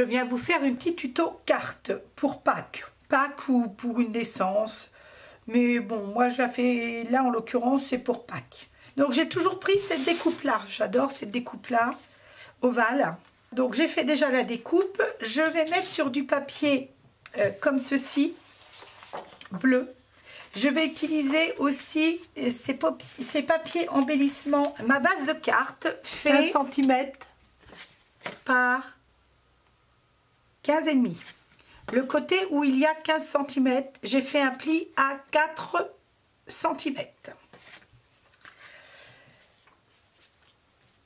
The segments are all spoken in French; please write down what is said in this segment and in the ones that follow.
viens vous faire une petite tuto carte pour Pâques. Pâques ou pour une naissance. Mais bon, moi je la fais là en l'occurrence, c'est pour Pâques. Donc j'ai toujours pris cette découpe-là. J'adore cette découpe-là, ovale. Donc j'ai fait déjà la découpe. Je vais mettre sur du papier comme ceci, bleu. Je vais utiliser aussi ces papiers embellissement. Ma base de carte fait 1 cm par 15,5. Le côté où il y a 15 cm, j'ai fait un pli à 4 cm.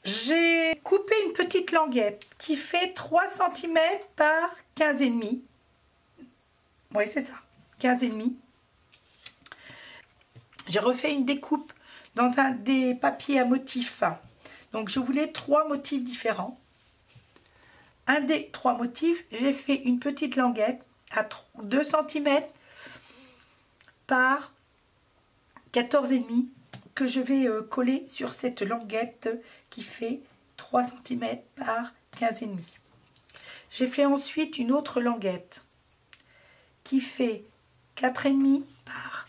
J'ai coupé une petite languette qui fait 3 cm par 15,5. Oui, c'est ça, 15,5. J'ai refait une découpe dans des papiers à motifs. Donc je voulais 3 motifs différents. Un des 3 motifs, j'ai fait une petite languette à 2 cm par 14,5 que je vais coller sur cette languette qui fait 3 cm par 15,5. J'ai fait ensuite une autre languette qui fait 4,5 par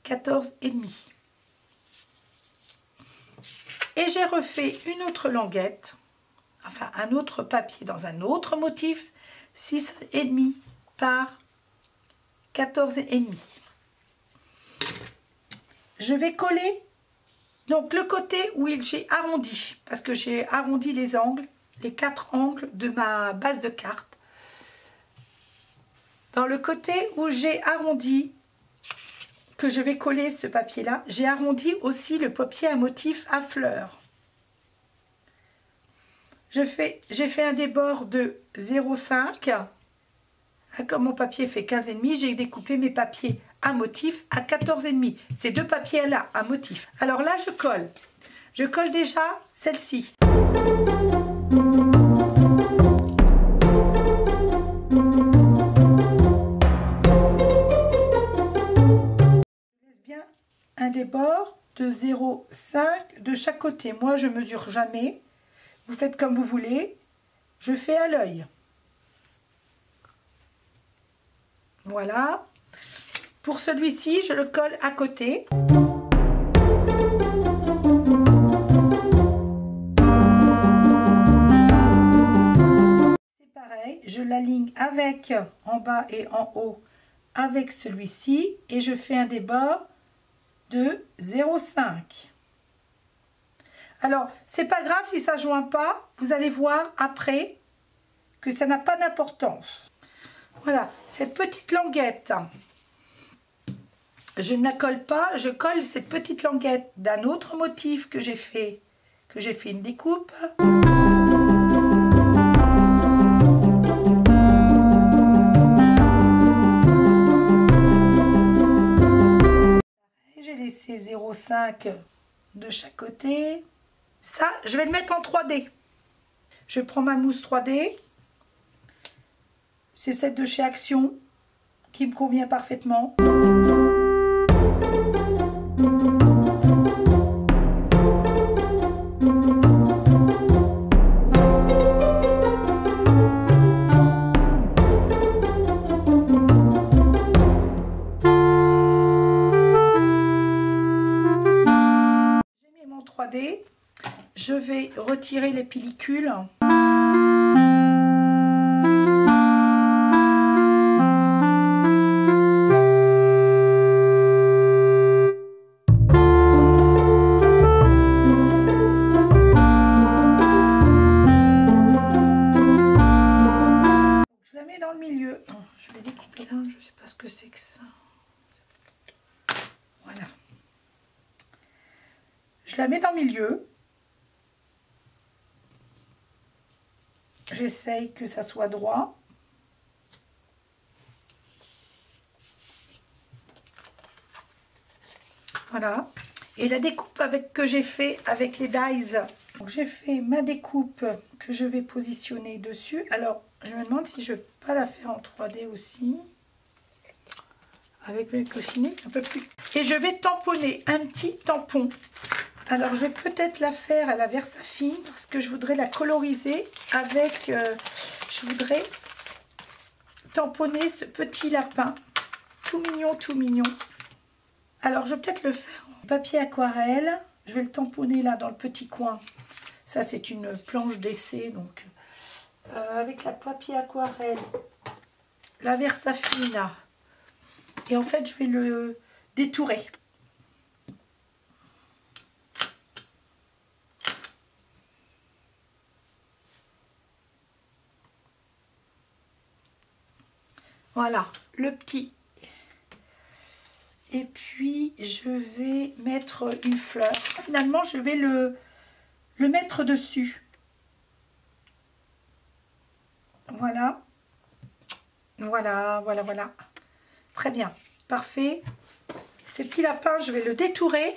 14,5. Et j'ai refait une autre languette, enfin un autre papier dans un autre motif, 6,5 par 14,5. Je vais coller donc le côté où j'ai arrondi, parce que j'ai arrondi les angles, les 4 angles de ma base de carte. Dans le côté où j'ai arrondi, que je vais coller ce papier là, j'ai arrondi aussi le papier à motif à fleurs. J'ai fait un débord de 0,5. Comme mon papier fait 15,5, j'ai découpé mes papiers à motif à 14,5. Ces deux papiers là à motif. Alors là, je colle. Je colle déjà celle-ci. Un débord de 0,5 de chaque côté. Moi, je mesure jamais. Vous faites comme vous voulez. Je fais à l'œil. Voilà. Pour celui-ci, je le colle à côté. C'est pareil. Je l'aligne avec en bas et en haut avec celui-ci. Et je fais un débord de 0,5. Alors, c'est pas grave si ça ne joint pas, vous allez voir après que ça n'a pas d'importance. Voilà, cette petite languette, je ne la colle pas, je colle cette petite languette d'un autre motif que j'ai fait une découpe. Laisser 0,5 de chaque côté. Ça, je vais le mettre en 3D. Je prends ma mousse 3D. C'est celle de chez Action qui me convient parfaitement. Je vais retirer les pellicules. Je la mets dans le milieu. Je vais découper là, je ne sais pas ce que c'est que ça. Voilà. Je la mets dans le milieu. J'essaye que ça soit droit. Voilà. Et la découpe que j'ai fait avec les dies. J'ai fait ma découpe que je vais positionner dessus. Alors, je me demande si je ne peux pas la faire en 3D aussi. Avec mes coussinets un peu plus. Et je vais tamponner un petit tampon Alors je vais peut-être la faire à la Versafine parce que je voudrais la coloriser avec, je voudrais tamponner ce petit lapin, tout mignon, tout mignon. Alors je vais peut-être le faire en papier aquarelle, je vais le tamponner là dans le petit coin. Ça c'est une planche d'essai, donc avec la papier aquarelle, la Versafine, et en fait je vais le détourer. Voilà, le petit. Et puis, je vais mettre une fleur. Finalement, je vais le mettre dessus. Voilà. Voilà, voilà, voilà. Très bien. Parfait. Ces petits lapins, je vais le détourer.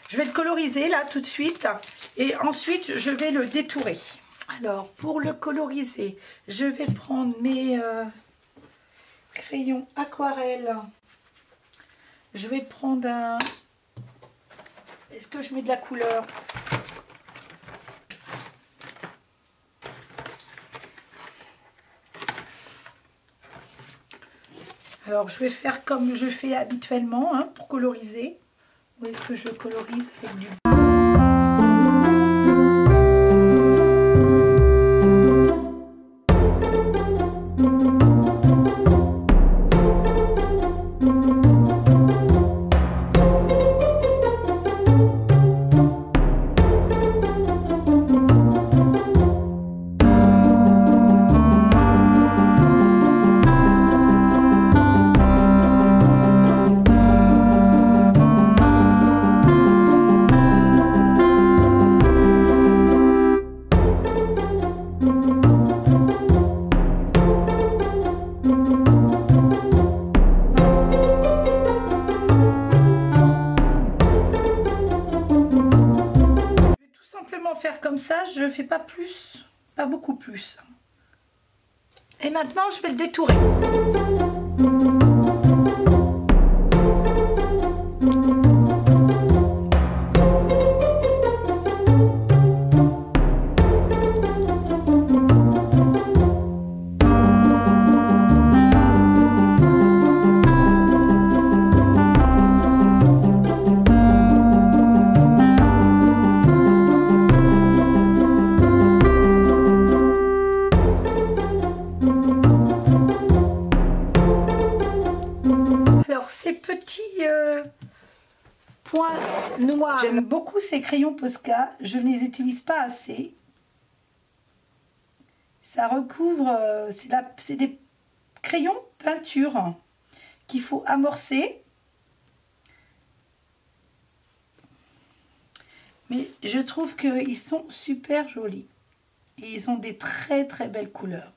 Je vais le coloriser, là, tout de suite. Et ensuite, je vais le détourer. Alors, pour le coloriser, je vais prendre mes... crayon aquarelle. Je vais prendre un... Est-ce que je mets de la couleur? Alors je vais faire comme je fais habituellement hein, pour coloriser. Où est-ce que je le colorise avec du... faire comme ça, je ne fais pas plus, pas beaucoup plus. Et maintenant, je vais le détourer. Points noirs. J'aime beaucoup ces crayons Posca, je ne les utilise pas assez. Ça recouvre, c'est des crayons peinture qu'il faut amorcer. Mais je trouve qu'ils sont super jolis. Et ils ont des très très belles couleurs.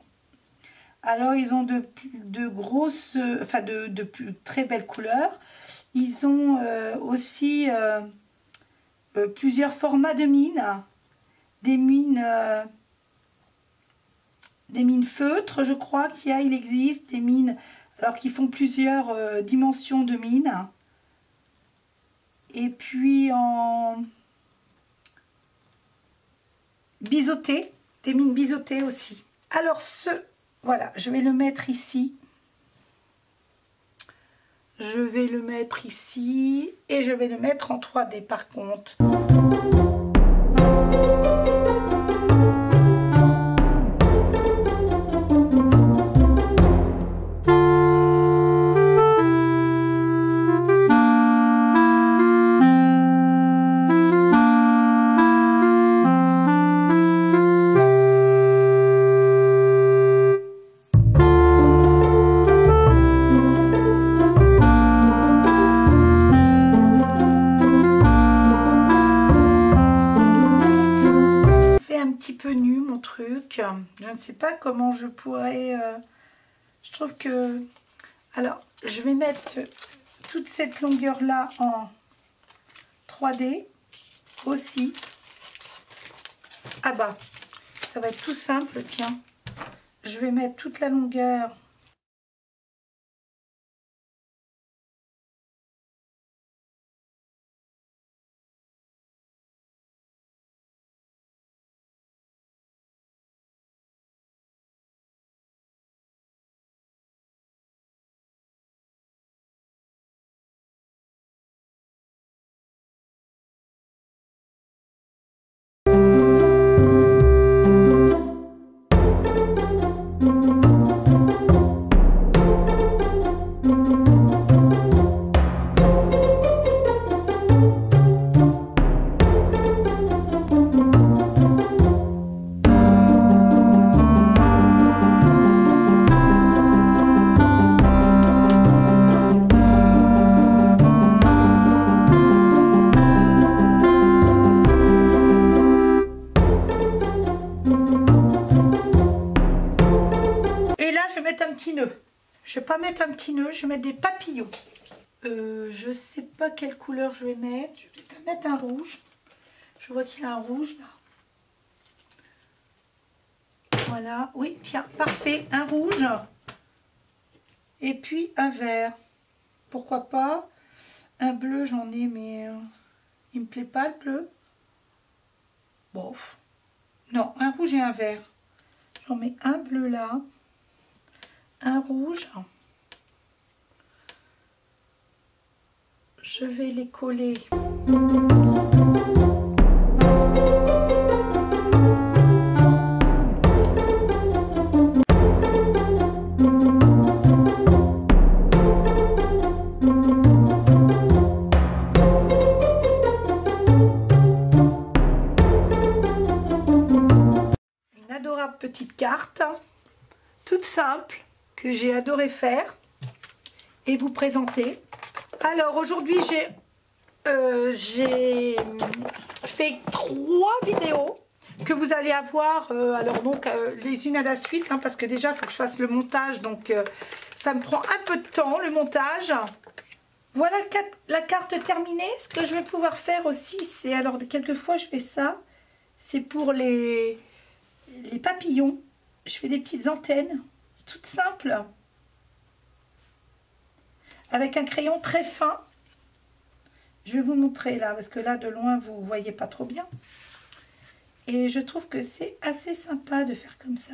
Alors ils ont de grosses, enfin de très belles couleurs. Ils ont aussi plusieurs formats de mines. Des mines feutres, je crois il existe. Des mines alors qui font plusieurs dimensions de mines. Et puis en biseauté, des mines biseautées aussi. Alors voilà, je vais le mettre ici. Je vais le mettre ici et je vais le mettre en 3D par contre. Je ne sais pas comment je pourrais... je trouve que... Alors, je vais mettre toute cette longueur-là en 3D aussi. Ah bah, ça va être tout simple, tiens. Je vais mettre toute la longueur pas mettre un petit nœud, je vais mettre des papillons. Je sais pas quelle couleur je vais mettre. Je vais peut-être mettre un rouge. Je vois qu'il y a un rouge là. Voilà, oui, tiens, parfait, un rouge. Et puis un vert. Pourquoi pas? Un bleu, j'en ai, mais il me plaît pas le bleu. Bon, non, un rouge et un vert. J'en mets un bleu là, un rouge. Je vais les coller. Petite carte toute simple que j'ai adoré faire et vous présenter. Alors aujourd'hui j'ai fait 3 vidéos que vous allez avoir alors donc les unes à la suite hein, parce que déjà il faut que je fasse le montage, donc ça me prend un peu de temps le montage. Voilà la carte terminée. Ce que je vais pouvoir faire aussi, c'est, alors quelquefois je fais ça, c'est pour les papillons, je fais des petites antennes toutes simples avec un crayon très fin. Je vais vous montrer là parce que là de loin vous voyez pas trop bien et je trouve que c'est assez sympa de faire comme ça.